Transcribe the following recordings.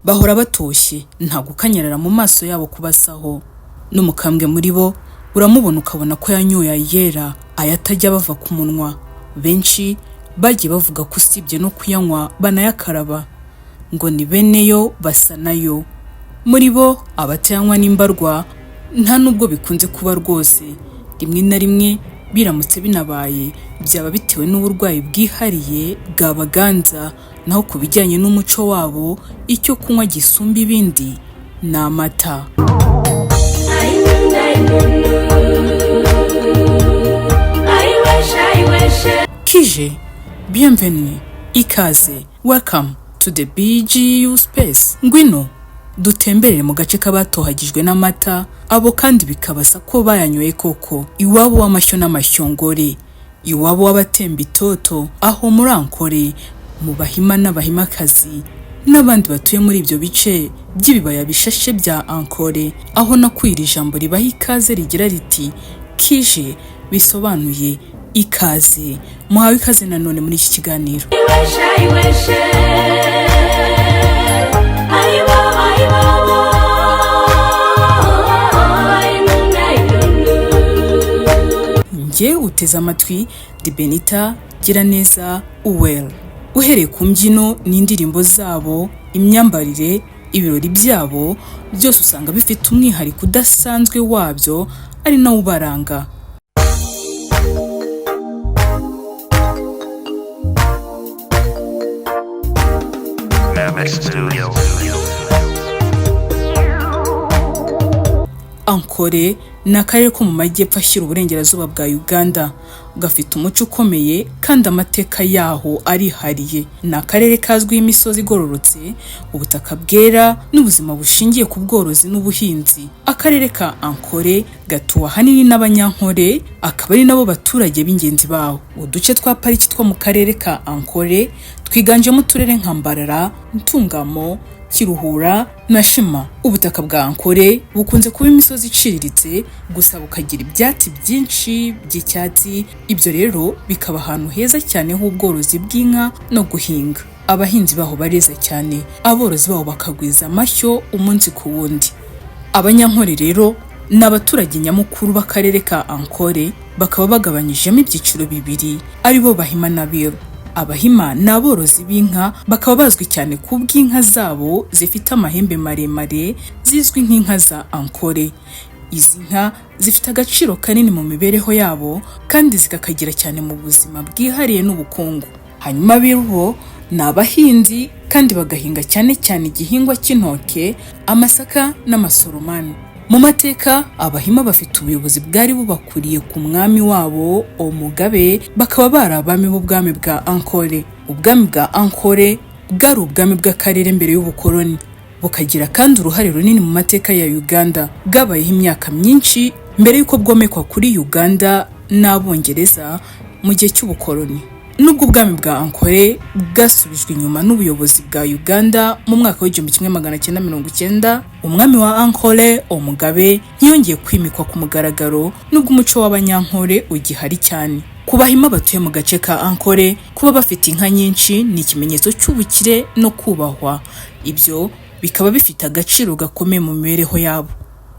bahora batoshye, nta gukanyarara mu maso yabo kubasaho. N'umukambwe muri bo uramubona ukabona ko yanyoye ayera, ayatajya bava ku munwa. Benshi bagiye bavuga ko usibye no kuyanywa banayakaraba, ngo ni beneyo basa nayo. Muri bo abatayanywa n'imbarwa nta nubwo bikunze kuba rwose. Rimwe na rimwe biramutse binabaye byaba bitewe n'uburwayi bwihariye bwabaganza. Naho ku bijyanye n'umuco wabo, icyo kunywa gisumba ibindi ni amata. Kije, bienvenue, ikaze, welcome to the BGU space. Ngwino dutemberere mu gace kabatohagijwe n'amata, abo kandi bikabasa ko bayanyoye koko. Iwabo w'amashyo n'amashyongore, iwabo w'abatemba itoto, aho muri Ankole, mu Bahima n'Abahimakazi n'abandi batuye muri ibyo bice by'ibibaya bishashe bya Ankole, aho nakwira ijambo ribaha ikaze rigira riti kije, bisobanuye ikaze. Muhawe ikaze nanone muri iki kiganiro. Nge uteze amatwi di Benita Giraneza Uwel. Uhereye ku mbyino n'indirimbo zabo, imyambarire, ibirori byabo byose usanga bifite umwihariko udasanzwe wabyo, ari nawo ubaranga. Ankole ni akarere ko mu majyepfo ashyira uburengerazuba bwa Uganda. Gafite umuco ukomeye kandi amateka yaho arihariye. Ni akarere kazwiho imisozi igororotse, ubutaka bwera n'ubuzima bushingiye ku bworozi n'ubuhinzi. Akarere ka Ankole gatuwe ahanini n'Abanyankole, akaba ari nabo baturage b'ingenzi baho. Uduce twa pariki two mu karere ka Ankole twiganjemo uturere nka Mbarara, Ntungamo, Kiruhura na Shima. Ubutaka bwa Ankole bukunze kuba imisozi iciriritse, gusa bukagira ibyatsi byinshi by'icyatsi. Ibyo rero bikaba ahantu heza cyane h'ubworozi bw'inka no guhinga. Abahinzi baho bareza cyane, aborozi baho bakagwiza amashyo umunsi ku wundi. Abanyankole rero ni abaturage nyamukuru b'akarere ka Ankole, bakaba bagabanyijemo ibyiciro bibiri, ari bo Bahima n'Abiru. Abahima ni aborozi b'inka, bakaba bazwi cyane ku bw'inka zabo zifite amahembe maremare zizwi nk'inka za Ankole. Izi nka zifite agaciro kanini mu mibereho yabo kandi zikakagira cyane mu buzima bwihariye n'ubukungu. Hanyuma Abiru bo ni abahinzi kandi bagahinga cyane cyane igihingwa cy'intoke, amasaka n'amasoromani. Mu mateka, Abahima bafite ubuyobozi bwari bubakuriye ku mwami wabo Omugabe, bakaba bari abami b'ubwami bwa Ankole. Ubwami bwa Ankole bwari ubwami bw'akarere mbere y'ubukoloni, bukagira kandi uruhare runini mu mateka ya Uganda. Bwabayeho imyaka myinshi mbere y'uko bwomekwa kuri Uganda n'Abongereza mu gihe cy'ubukoloni. Nubwo ubwami bwa Ankole bwasubijwe inyuma n'ubuyobozi bwa Uganda mu mwaka w'1990, umwami wa Ankole Omugabe ntiyongeye kwimikwa ku mugaragaro, nubwo umuco w'Abanyankole ugihari cyane. Ku Bahima batuye mu gace ka Ankole, kuba bafite inka nyinshi ni ikimenyetso cy'ubukire no kubahwa. Ibyo bikaba bifite agaciro gakomeye mu mibereho yabo.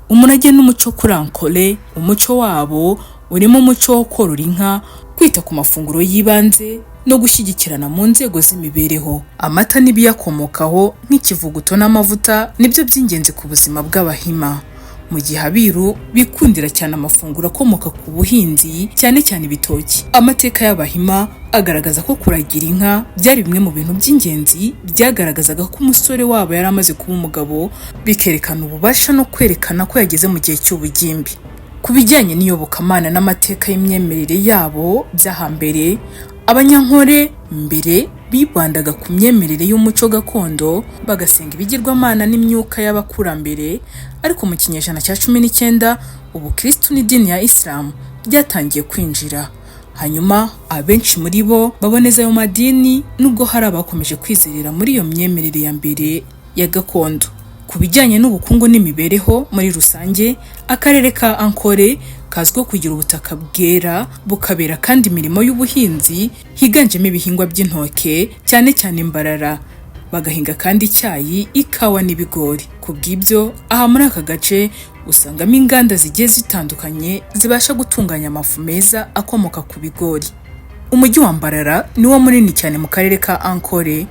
Umurage n'umuco kuri Ankole, umuco wabo urimo umuco wo korora inka, kwita ku mafunguro y'ibanze no gushyigikirana mu nzego z'imibereho. Amata n'ibiyakomokaho nk'ikivuguto n'amavuta nibyo by'ingenzi ku buzima bw'Abahima, mu gihe Abiru bikundira cyane amafunguro akomoka ku buhinzi, cyane cyane ibitoki. Amateka y'Abahima agaragaza ko kuragira inka byari bimwe mu bintu by'ingenzi byagaragazaga ko umusore wabo yari amaze kuba umugabo, bikerekana ububasha no kwerekana ko yageze mu gihe cy'ubugimbi. Ku bijyanye n'iyobokamana n'amateka y'imyemerere yabo by'ahambere, Abanyankole mbere bibandaga ku myemerere y'umuco gakondo, bagasenga ibigirwamana n'imyuka y'abakurambere. Ariko mu kinyejana cya 19 ubukristu n'idini ya Islam byatangiye kwinjira. Hanyuma abenshi muri bo baboneza ayo madini, nubwo hari abakomeje kwizerera muri iyo myemerere ya mbere ya gakondo. Ku bijyanye n'ubukungu n'imibereho muri rusange, akarere ka Ankole kazwiho kugira ubutaka bwera, bukabera kandi imirimo y'ubuhinzi higanjemo ibihingwa by'intoke, cyane cyane Mbarara. bagahinga kandi icyayi, ikawa n'ibigori. Ku bw'ibyo aha muri aka gace usangamo inganda zigiye zitandukanye zibasha gutunganya amafu meza akomoka ku bigori. Umujyi wa Mbarara ni wo munini cyane mu karere ka Ankole,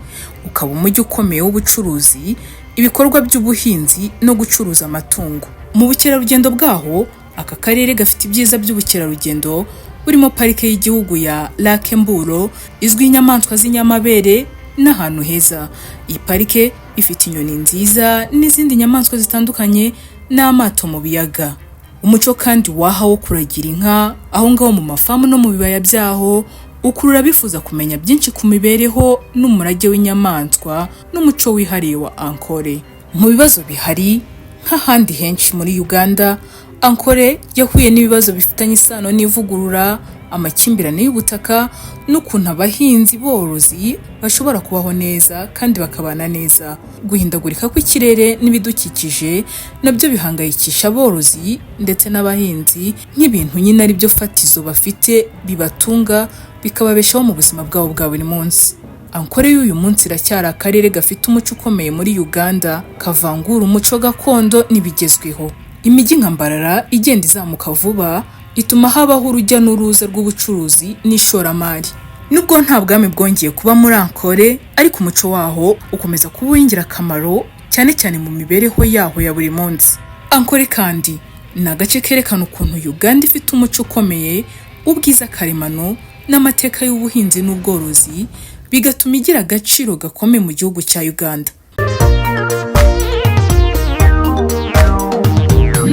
ukaba umujyi ukomeye w'ubucuruzi, ibikorwa by'ubuhinzi no gucuruza amatungo. Mu bukerarugendo bwaho, aka karere gafite ibyiza by'ubukerarugendo burimo parike y'igihugu ya Lac Mburo izwi inyamaswa z'inyamabere n'ahantu heza. Iyi parike ifite inyoni nziza n'izindi nyamaswa zitandukanye n'amato mu biyaga. Umuco kandi waha wo kuragira inka aho ngaho mu mafamu no mu bibaya byaho ukurura bifuza kumenya byinshi ku mibereho n'umurage w'inyamaswa n'umuco wihariye wa Ankole. Mu bibazo bihari nk'ahandi henshi muri Uganda, Ankole yahuye n'ibibazo bifitanye isano n'ivugurura, amakimbirane y'ubutaka n'ukuntu abahinzi borozi bashobora kubaho neza kandi bakabana neza. Guhindagurika kw'ikirere n'ibidukikije nabyo bihangayikisha aborozi ndetse n'abahinzi nk'ibintu nyine ari byo fatizo bafite bibatunga bikababeshaho mu buzima bwabo bwa buri munsi. Ankole y'uyu munsi iracyari akarere gafite umuco ukomeye muri Uganda, kavangura umuco gakondo n'ibigezweho. Imijyi nka Mbarara igenda izamuka vuba ituma habaho urujya n'uruza rw'ubucuruzi n'ishoramari. Nubwo nta bwami bwongeye kuba muri Ankole, ariko umuco waho ukomeza kuba uw'ingirakamaro cyane cyane mu mibereho yaho ya buri munsi. Ankole kandi ni agace kerekana ukuntu Uganda ifite umuco ukomeye, ubwiza karemano n'amateka y'ubuhinzi n'ubworozi, bigatuma igira agaciro gakomeye mu gihugu cya Uganda.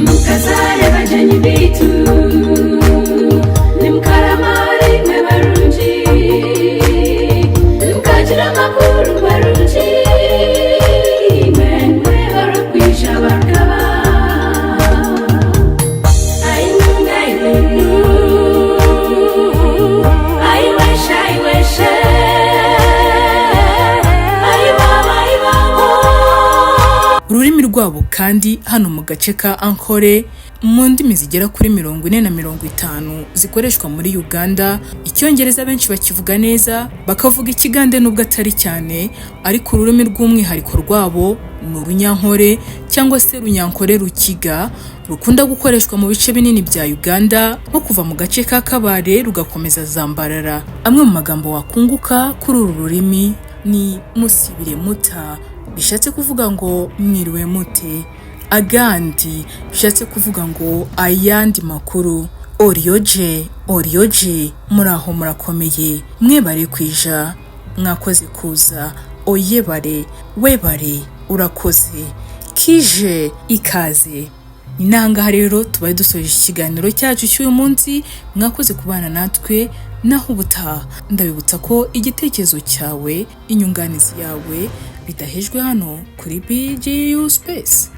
Mukazare bajanyi bitu nimkaramari mwe barunji mukajira makuru barunji mwe barakwisha bakaba ayinunga ayinunu ayiwesha ayiwesha ururimi rwabo kandi hano mu gace ka Ankole mu ndimi zigera kuri 40 na 50 zikoreshwa muri Uganda. Icyongereza benshi bakivuga neza, bakavuga ikigande nubwo atari cyane, ariko ururimi rw'umwihariko rwabo ni urunyankole cyangwa se runyankole rukiga, rukunda gukoreshwa mu bice binini bya Uganda nko kuva mu gace ka Kabale rugakomeza Zambarara. Amwe mu magambo wakunguka kuri uru rurimi ni musibire muta, bishatse kuvuga ngo mwiriwe mute. Agandi bishatse kuvuga ngo ayandi makuru. Orioje, orioje, muraho murakomeye, mwebare kwija, mwakoze kuza, oyebare, webare, urakoze, kije, ikaze. Inanga rero tubaye dusoje ikiganiro cyacu cy'uyu munsi, mwakoze kubana natwe. Naho ubutaha ndabibutsa ko igitekerezo cyawe, inyunganizi yawe bidahejwe hano kuri BGU Space.